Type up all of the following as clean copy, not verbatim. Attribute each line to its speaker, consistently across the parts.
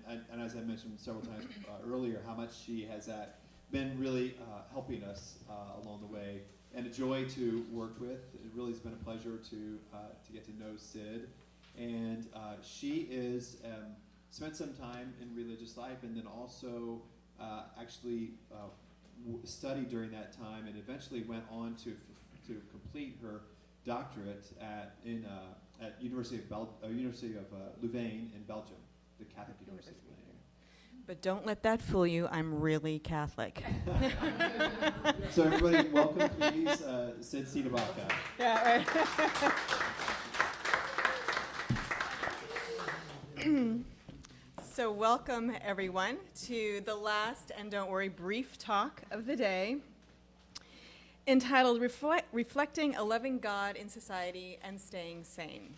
Speaker 1: and as I mentioned several times earlier, how much she has been really helping us along the way, and a joy to work with. It really has been a pleasure to get to know Sid, and she is spent some time in religious life, and then also actually studied during that time, and eventually went on to complete her doctorate at University of Louvain in Belgium, the Catholic University of Louvain.
Speaker 2: But don't let that fool you. I'm really Catholic.
Speaker 1: So everybody, welcome, please, Sid Baca.
Speaker 2: Yeah, right. So welcome, everyone, to the last, and don't worry, brief talk of the day, entitled Reflecting a Loving God in Society and Staying Sane.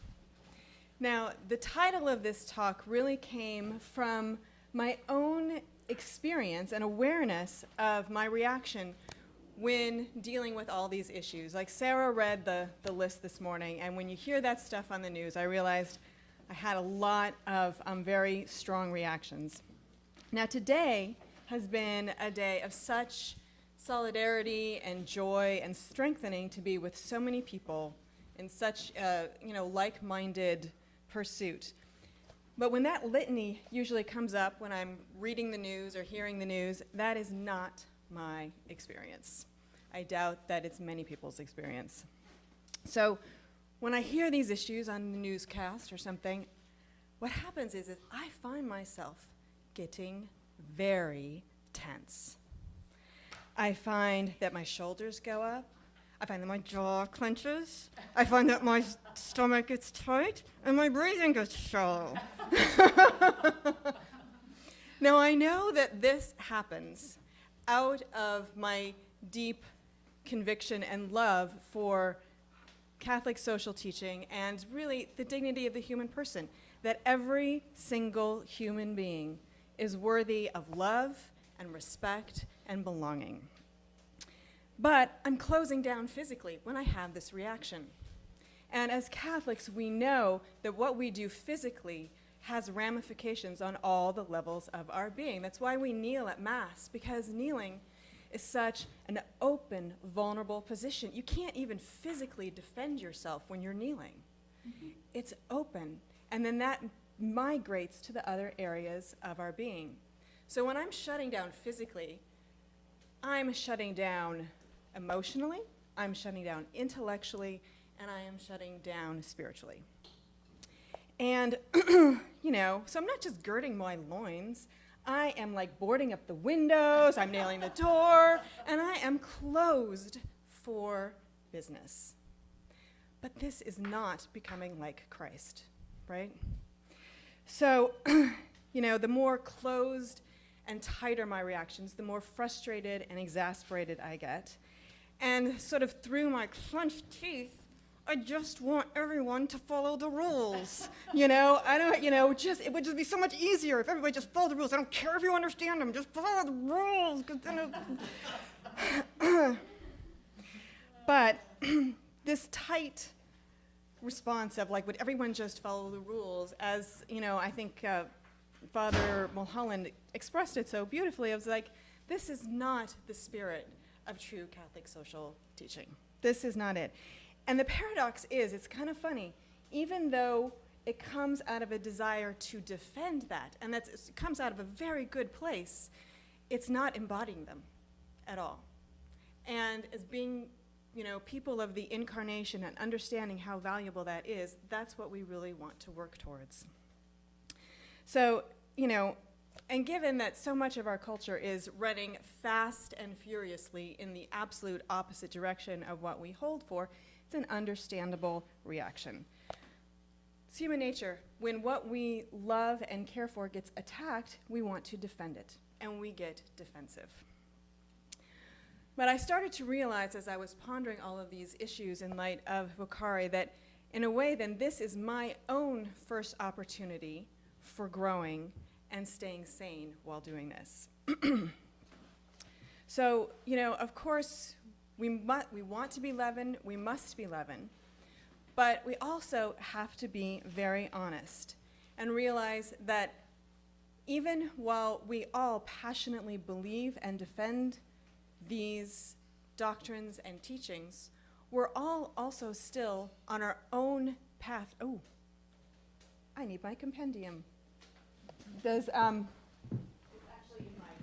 Speaker 2: Now, the title of this talk really came from my own experience and awareness of my reaction when dealing with all these issues. Like Sarah read the list this morning, and when you hear that stuff on the news, I realized I had a lot of very strong reactions. Now, today has been a day of such solidarity and joy and strengthening to be with so many people in such like-minded pursuit. But when that litany usually comes up when I'm reading the news or hearing the news, that is not my experience. I doubt that it's many people's experience. So when I hear these issues on the newscast or something, what happens is I find myself getting very tense. I find that my shoulders go up. I find that my jaw clenches. I find that my stomach gets tight and my breathing gets shallow. Now, I know that this happens out of my deep conviction and love for Catholic social teaching and really the dignity of the human person, that every single human being is worthy of love and respect and belonging. But I'm closing down physically when I have this reaction. And as Catholics, we know that what we do physically has ramifications on all the levels of our being. That's why we kneel at Mass, because kneeling is such an open, vulnerable position. You can't even physically defend yourself when you're kneeling. Mm-hmm. It's open, and then that migrates to the other areas of our being. So when I'm shutting down physically, I'm shutting down emotionally, I'm shutting down intellectually, and I am shutting down spiritually. And, so I'm not just girding my loins. I am like boarding up the windows, I'm nailing the door, and I am closed for business. But this is not becoming like Christ, right? So, the more closed and tighter my reactions, the more frustrated and exasperated I get. And sort of through my clenched teeth, I just want everyone to follow the rules. It would just be so much easier if everybody just followed the rules. I don't care if you understand them, just follow the rules. But this tight response of would everyone just follow the rules, as, I think Father Mulholland expressed it so beautifully. It was this is not the spirit of true Catholic social teaching. This is not it. And the paradox is, it's kind of funny, even though it comes out of a desire to defend that, and it comes out of a very good place, it's not embodying them at all. And as being, people of the incarnation and understanding how valuable that is, that's what we really want to work towards. So, and given that so much of our culture is running fast and furiously in the absolute opposite direction of what we hold for, it's an understandable reaction. It's human nature. When what we love and care for gets attacked, we want to defend it, and we get defensive. But I started to realize as I was pondering all of these issues in light of Vocare that, in a way, then this is my own first opportunity for growing and staying sane while doing this. So, of course, we want to be leaven, we must be leaven, but we also have to be very honest and realize that even while we all passionately believe and defend these doctrines and teachings, we're all also still on our own path. Oh, I need my compendium. It's actually in my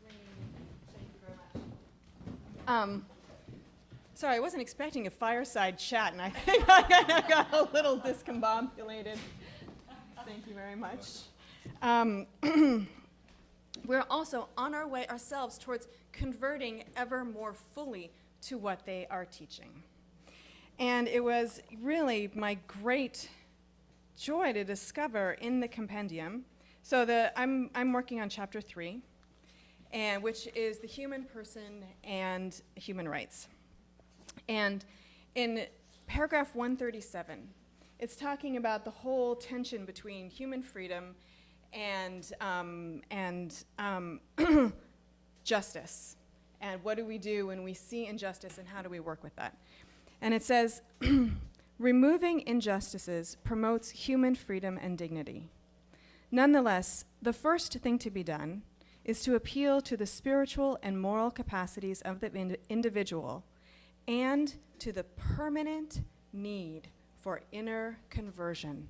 Speaker 2: ring. Thank you very much. Sorry, I wasn't expecting a fireside chat, and I think I got a little discombobulated. Thank you very much. We're also on our way ourselves towards converting ever more fully to what they are teaching. And it was really my great joy to discover in the compendium. So I'm working on chapter 3, and which is the human person and human rights. And in paragraph 137, it's talking about the whole tension between human freedom and justice. And what do we do when we see injustice, and how do we work with that? And it says, removing injustices promotes human freedom and dignity. Nonetheless, the first thing to be done is to appeal to the spiritual and moral capacities of the individual and to the permanent need for inner conversion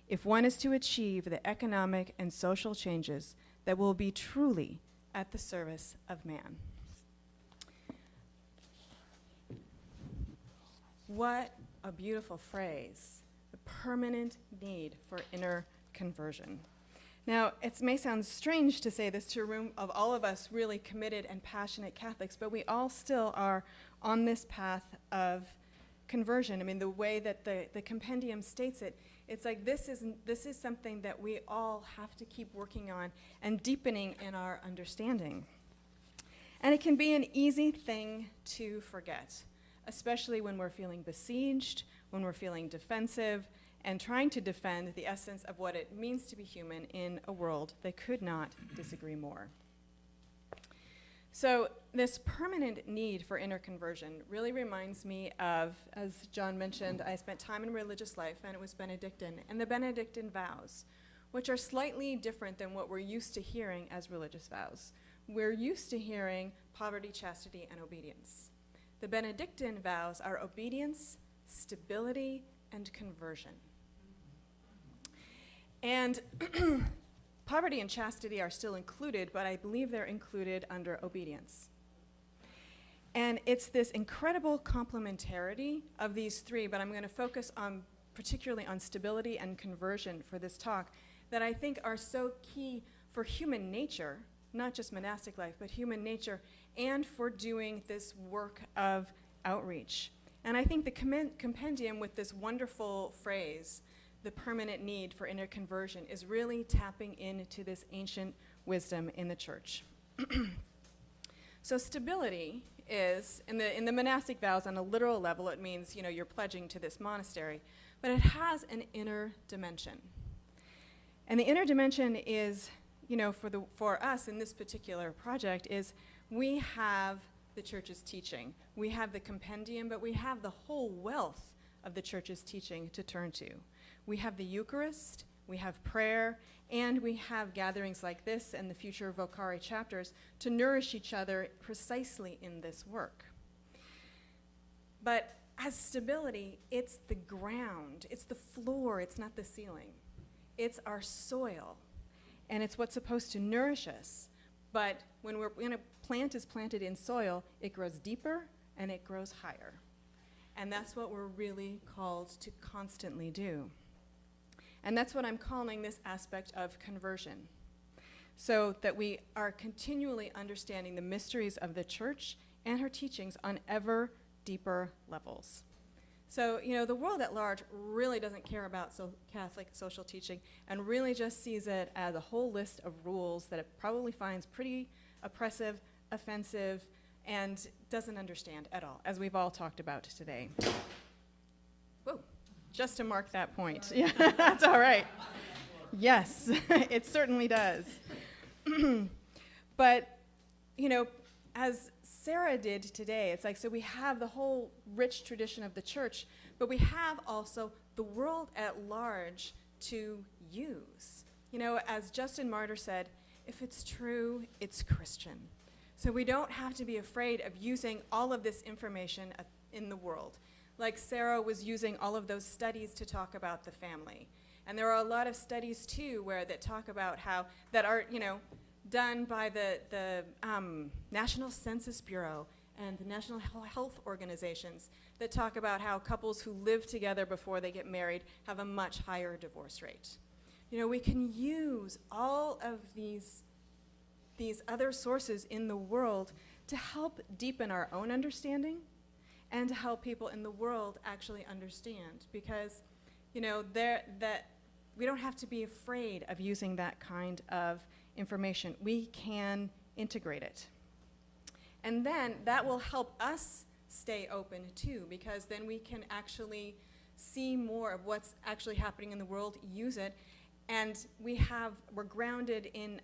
Speaker 2: if one is to achieve the economic and social changes that will be truly at the service of man. What a beautiful phrase, the permanent need for inner conversion. Now, it may sound strange to say this to a room of all of us really committed and passionate Catholics, but we all still are on this path of conversion. I mean, the way that the compendium states it, it's like this is something that we all have to keep working on and deepening in our understanding. And it can be an easy thing to forget, especially when we're feeling besieged, when we're feeling defensive, and trying to defend the essence of what it means to be human in a world that could not disagree more. So this permanent need for inner conversion really reminds me of, as John mentioned, I spent time in religious life, and it was Benedictine, and the Benedictine vows, which are slightly different than what we're used to hearing as religious vows. We're used to hearing poverty, chastity, and obedience. The Benedictine vows are obedience, stability, and conversion. And poverty and chastity are still included, but I believe they're included under obedience. And it's this incredible complementarity of these three, but I'm going to focus on particularly on stability and conversion for this talk, that I think are so key for human nature, not just monastic life, but human nature, and for doing this work of outreach. And I think the compendium with this wonderful phrase, the permanent need for inner conversion, is really tapping into this ancient wisdom in the church. So stability is, in the monastic vows, on a literal level, it means, you're pledging to this monastery, but it has an inner dimension. And the inner dimension is, for us in this particular project, is we have the church's teaching. We have the compendium, but we have the whole wealth of the church's teaching to turn to. We have the Eucharist, we have prayer, and we have gatherings like this and the future Vocare chapters to nourish each other precisely in this work. But as stability, it's the ground, it's the floor, it's not the ceiling. It's our soil, and it's what's supposed to nourish us. But when a plant is planted in soil, it grows deeper and it grows higher. And that's what we're really called to constantly do. And that's what I'm calling this aspect of conversion, so that we are continually understanding the mysteries of the church and her teachings on ever deeper levels. So, the world at large really doesn't care about Catholic social teaching, and really just sees it as a whole list of rules that it probably finds pretty oppressive, offensive, and doesn't understand at all, as we've all talked about today. Whoa. Just to mark that point. Yeah, that's all right. Yes, it certainly does. But, as Sarah did today, it's like, so we have the whole rich tradition of the church, but we have also the world at large to use. You know, as Justin Martyr said, if it's true, it's Christian. So we don't have to be afraid of using all of this information in the world. Like Sarah was using all of those studies to talk about the family. And there are a lot of studies too that talk about how, that are, you know, done by the National Census Bureau and the National Health Organizations that talk about how couples who live together before they get married have a much higher divorce rate. You know, we can use all of these other sources in the world to help deepen our own understanding and to help people in the world actually understand, because, you know, that we don't have to be afraid of using that kind of information. We can integrate it. And then that will help us stay open too, because then we can actually see more of what's actually happening in the world, use it, and we're grounded in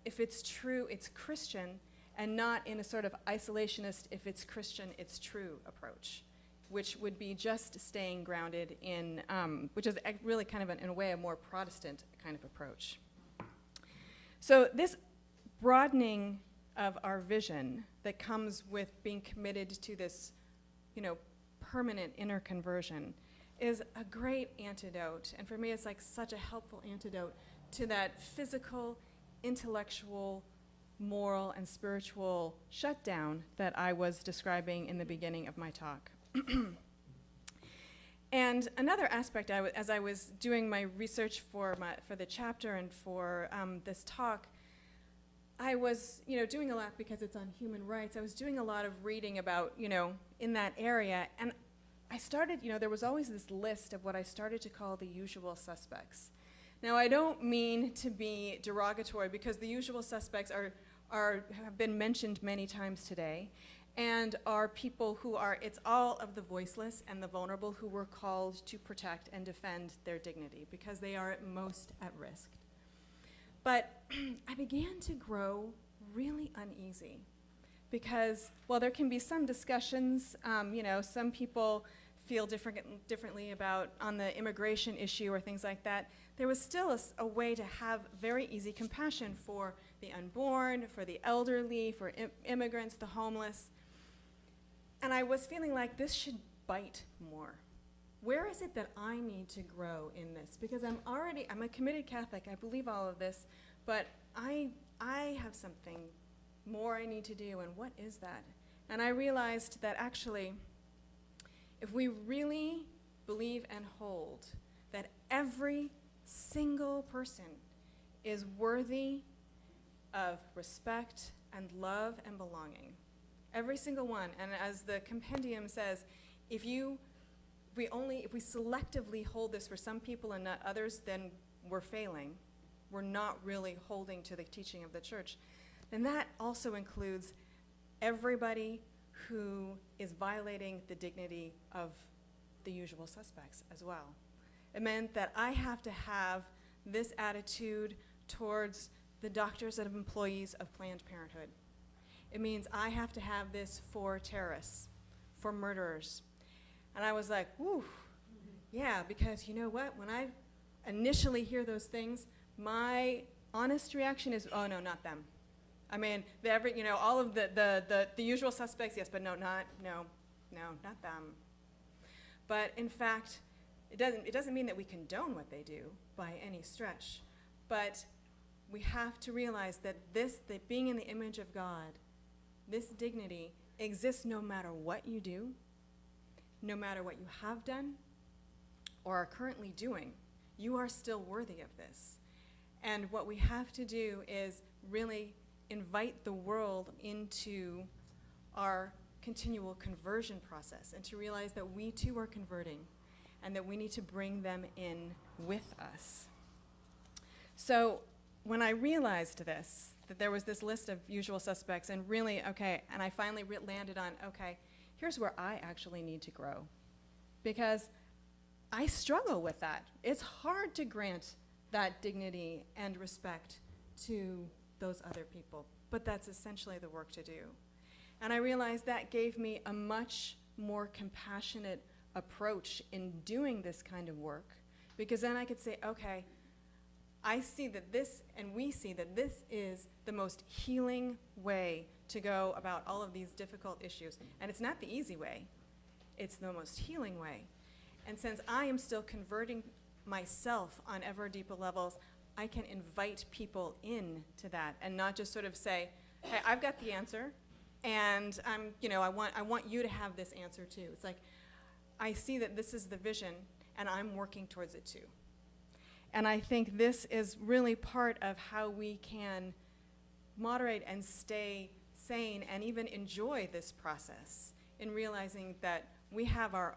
Speaker 2: if it's true, it's Christian, and not in a sort of isolationist, if it's Christian, it's true approach, which would be just staying grounded in, which is really kind of, in a way, a more Protestant kind of approach. So this broadening of our vision that comes with being committed to this, you know, permanent inner conversion is a great antidote. And for me, it's like such a helpful antidote to that physical, intellectual, moral, and spiritual shutdown that I was describing in the beginning of my talk. And another aspect, as I was doing my research for the chapter and for this talk, I was, you know, doing a lot, because it's on human rights. I was doing a lot of reading about, you know, in that area, and I started, you know, there was always this list of what I started to call the usual suspects. Now, I don't mean to be derogatory, because the usual suspects have been mentioned many times today, and are people who are, it's all of the voiceless and the vulnerable who were called to protect and defend their dignity, because they are at most at risk. But I began to grow really uneasy, because while there can be some discussions, you know, some people feel differently about on the immigration issue or things like that, there was still a way to have very easy compassion for the unborn, for the elderly, for immigrants, the homeless. And I was feeling like this should bite more. Where is it that I need to grow in this? Because I'm a committed Catholic, I believe all of this, but I have something more I need to do, and what is that? And I realized that actually, if we really believe and hold that every single person is worthy of respect and love and belonging, every single one, and as the compendium says, if we selectively hold this for some people and not others, then we're failing. We're not really holding to the teaching of the church. Then that also includes everybody who is violating the dignity of the usual suspects as well. It meant that I have to have this attitude towards the doctors and employees of Planned Parenthood. It means I have to have this for terrorists, for murderers. And I was like, whew, yeah, because you know what? When I initially hear those things, my honest reaction is, oh no, not them. I mean, all of the usual suspects, yes, but no, not them. But in fact, it doesn't mean that we condone what they do by any stretch. But we have to realize that that being in the image of God, this dignity exists no matter what you do, no matter what you have done or are currently doing. You are still worthy of this. And what we have to do is really invite the world into our continual conversion process, and to realize that we too are converting and that we need to bring them in with us. So when I realized this, that there was this list of usual suspects, and really, okay, and I finally landed on, okay, here's where I actually need to grow. Because I struggle with that. It's hard to grant that dignity and respect to those other people, but that's essentially the work to do. And I realized that gave me a much more compassionate approach in doing this kind of work, because then I could say, okay, I see that this, and we see that this is the most healing way to go about all of these difficult issues. And it's not the easy way. It's the most healing way. And since I am still converting myself on ever deeper levels, I can invite people in to that and not just sort of say, hey, I've got the answer, and I want you to have this answer too. It's like, I see that this is the vision, and I'm working towards it too. And I think this is really part of how we can moderate and stay sane and even enjoy this process in realizing that we have our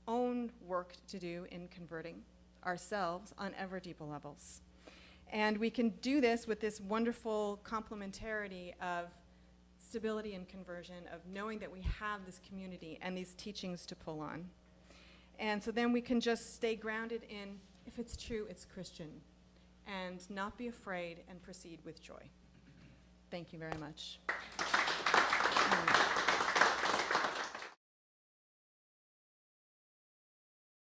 Speaker 2: own work to do in converting ourselves on ever deeper levels. And we can do this with this wonderful complementarity of stability and conversion, of knowing that we have this community and these teachings to pull on. And so then we can just stay grounded in, if it's true, it's Christian, and not be afraid and proceed with joy. Thank you very much.